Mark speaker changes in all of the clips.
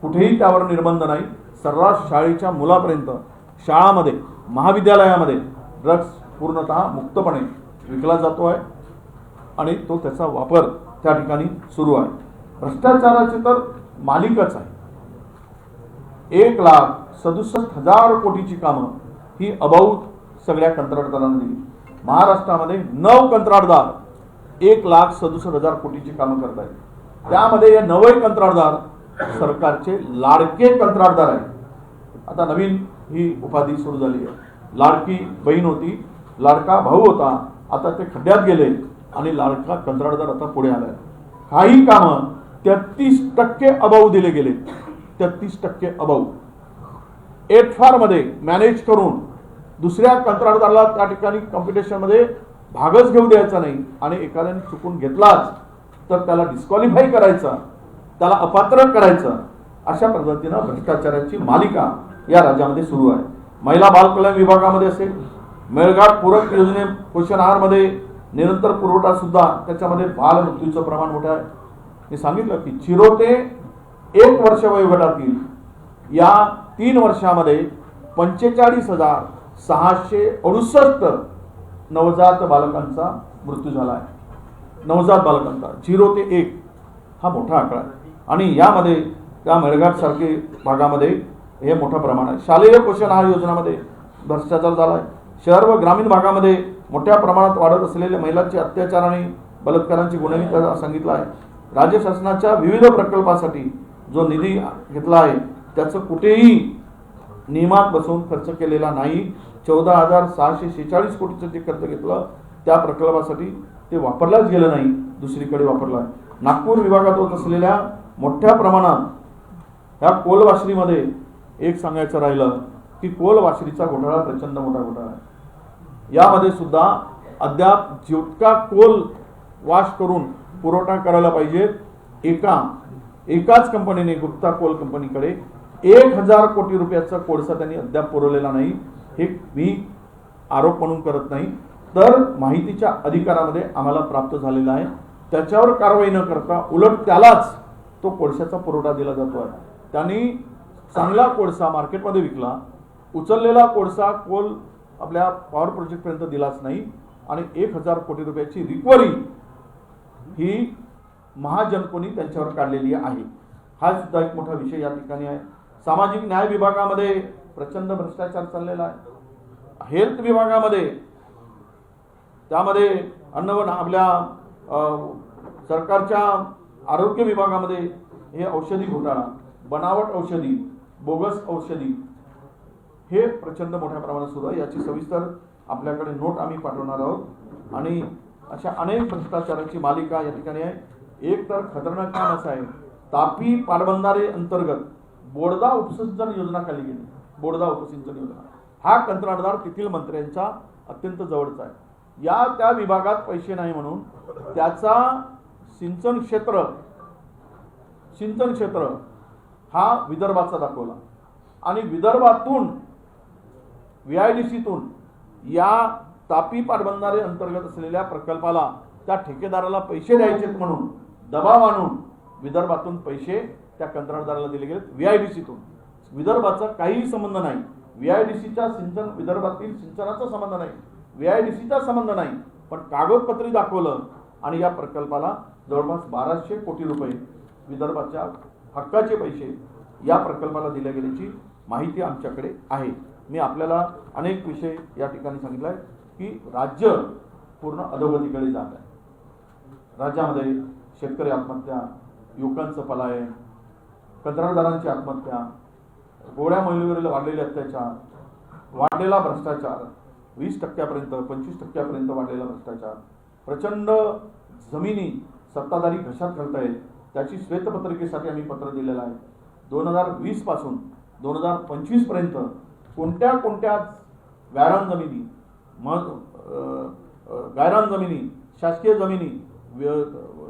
Speaker 1: कुठेही त्यावर निर्बंध नाही। सर्रास शाळेच्या मुलापर्यंत शाळांमध्ये महाविद्यालयामध्ये ड्रग्स पूर्णतः मुक्तपणे विकला जातो आहे आणि तो त्याचा वापर त्या ठिकाणी सुरू आहे। भ्रष्टाचाराची तर मालिकाच आहे। 1,67,000 कोटीची कामं ही अबाऊ सगळ्या कंत्राटदारांना दिली। महाराष्ट्रामध्ये 9 कंत्राटदार 1,67,000 कोटीची कामं करत आहेत। त्यामध्ये या 9 कंत्राटदार सरकारचे लाडके कंत्राटदार आहेत। आता नवीन ही उपाधी सुरू झाली आहे। लाडकी बहीण होती, लाडका भाऊ होता, आता ते खड्ड्यात गेले आणि लाडका कंत्राटदार आता पुढे आलाय। काही कामं 33% अबाऊ दिले गेले, 33% अबाऊ। एटफार मध्ये मॅनेज करून दुसऱ्या कंत्राटदाराला त्या ठिकाणी कॉम्पिटिशनमध्ये भागच घेऊ द्यायचा नाही आणि एखाद्याने चुकून घेतलाच तर त्याला डिस्क्वालिफाय करायचा, त्याला अपात्र करायचं। अशा पद्धतीनं भ्रष्टाचाराची मालिका या राज्यामध्ये सुरू आहे। महिला बाल कल्याण विभागामध्ये असेल, मेळघाट पूरक योजने पोषण आहारमध्ये निरंतर पुरवठा सुद्धा, त्याच्यामध्ये बाल मृत्यूचं प्रमाण मोठं आहे। मी सांगितलं की 0 ते 1 वर्ष वयोगटातील या 3 वर्षामध्ये 45,668 नवजात बालकांचा मृत्यू झाला आहे। नवजात बालकांचा 0 ते 1 हा मोठा आकडा आहे आणि यामध्ये त्या मेळघाट सारखे भागामध्ये हे मोठं प्रमाण आहे। शालेय पोषण आहार योजनामध्ये भ्रष्टाचार झाला आहे। शहर व ग्रामीण भागामध्ये मोठ्या प्रमाणात वाढत असलेले महिलांचे अत्याचार आणि बलात्कारांची गुन्हेही त्याला सांगितलं आहे। राज्य शासनाच्या विविध प्रकल्पासाठी जो निधी घेतला आहे त्याचं कुठेही नियमात बसवून खर्च केलेला नाही। 14,646 कोटीचं जे खर्च घेतलं त्या प्रकल्पासाठी ते वापरलाच गेलं नाही, दुसरीकडे वापरलं आहे। नागपूर विभागात होत असलेल्या मोठ्या प्रमाणात ह्या कोलवाशरीमध्ये एक सांगायचं राहिलं की कोलवाशरीचा घोटाळा प्रचंड मोठा घोटाळा आहे। यामध्ये सुद्धा अद्याप जितका कोल वाश करून पुरवठा करायला पाहिजे एकाच कंपनीने, गुप्ता कोल कंपनीकडे 1,000 कोटी रुपयाचा कोळसा त्यांनी अद्याप पुरवलेला नाही। हे मी आरोप म्हणून करत नाही, तर माहितीच्या अधिकारामध्ये आम्हाला प्राप्त झालेला आहे। त्याच्यावर कारवाई न करता उलट त्यालाच तो कोळशाचा पुरवठा दिला जातो आहे। त्यांनी चांगला कोळसा मार्केटमध्ये विकला, उचललेला कोळसा कोल आपल्या पॉवर प्रोजेक्टपर्यंत दिलाच नाही आणि 1,000 कोटी रुपयाची रिकव्हरी ही महाजनकोनी त्यांच्यावर काढलेली आहे। हा सुद्धा एक मोठा विषय या ठिकाणी आहे। सामाजिक न्याय विभागामध्ये प्रचंड भ्रष्टाचार चाललेला आहे। हेल्थ विभागामध्ये त्यामध्ये अन्न व आपल्या सरकारच्या आरोग्य विभागामध्ये हे औषधी घोटाळा, बनावट औषधी, बोगस औषधी हे प्रचंड मोठ्या प्रमाणात सुरू आहे। याची सविस्तर आपल्याकडे नोट आम्ही पाठवणार आहोत आणि अशा अनेक भ्रष्टाचाराची मालिका या ठिकाणी आहे। एक तर खतरनाक काम असं आहे, तापी पाटबंधारे अंतर्गत बोडदा उपसिंचन योजना खाली गेली। बोडदा उपसिंचन योजना हा कंत्राटदार तेथील मंत्र्यांचा अत्यंत जवळचा आहे। या त्या विभागात पैसे नाही म्हणून त्याचा सिंचन क्षेत्र हा विदर्भाचा दाखवला आणि विदर्भातून VIDCतून या तापी पाटबंधारे अंतर्गत असलेल्या प्रकल्पाला त्या ठेकेदाराला पैसे द्यायचे म्हणून दबाव आणून विदर्भातून पैसे त्या कंत्राटदाराला दिले गेले। VIDCतून विदर्भाचा काही संबंध नाही, VIDCच्या सिंचन विदर्भातील सिंचनाचा संबंध नाही, VIDCचा संबंध नाही, पण कागदपत्री दाखवलं आणि या प्रकल्पाला जवळपास 1,200 कोटी रुपये विदर्भाच्या हक्काचे पैसे या प्रकल्पाला दिले गेल्याची माहिती आमच्याकडे आहे। मी आपल्याला अनेक विषय या ठिकाणी सांगितले आहे की राज्य पूर्ण अधोगतीकडे जात आहे। राज्यामध्ये शेतकरी आत्महत्या, युवकांचं पलायन, कंत्राटदारांची आत्महत्या, गोड्या महिलेवरील वाढलेले अत्याचार, वाढलेला भ्रष्टाचार, 20% 25% वाढलेला भ्रष्टाचार, प्रचंड जमिनी सत्ताधारी घशात घालतायत, त्याची श्वेतपत्रिकेसाठी आम्ही पत्र दिलेलं आहे। 2020 पासून 2025 पर्यंत कोणत्या गायरान जमिनी, शासकीय जमिनी,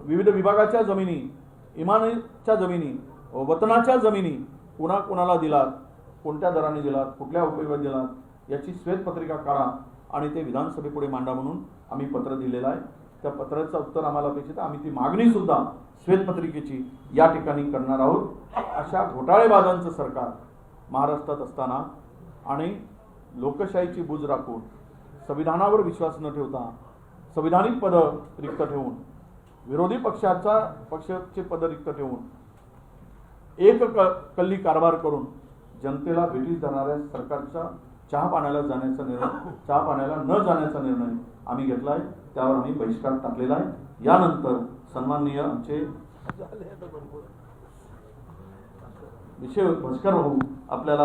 Speaker 1: विविध विभागाच्या जमिनी, इमारतीच्या जमिनी, वतनाच्या जमिनी कोणाला दिलात, कोणत्या दराने दिलात, कुठल्या उपयोगात दिलात याची श्वेतपत्रिका काढा आणि ते विधानसभेपुढे मांडा म्हणून आम्ही पत्र दिलेलं आहे। त्या पत्राचं उत्तर आम्हाला अपेक्षित आहे. आम्ही ती मागणी सुद्धा श्वेतपत्रिकेची या ठिकाणी करणार आहोत. अशा घोटाळेबाजांचं सरकार महाराष्ट्रात असताना आणि लोकशाहीची बूज राखून संविधानावर विश्वास न ठेवता संविधानिक पद रिक्त ठेवून विरोधी पक्षाचे पद रिक्त ठेवून एक कल्ली कारभार करून जनतेला भेटीस धरणाऱ्या सरकारच्या चहा पाण्याला न जाण्याचा निर्णय आम्ही घेतला आहे. त्यावर आम्ही बहिष्कार टाकलेला आहे. यानंतर सन्माननीय आमचे विषय भास्कर भाऊ आपल्याला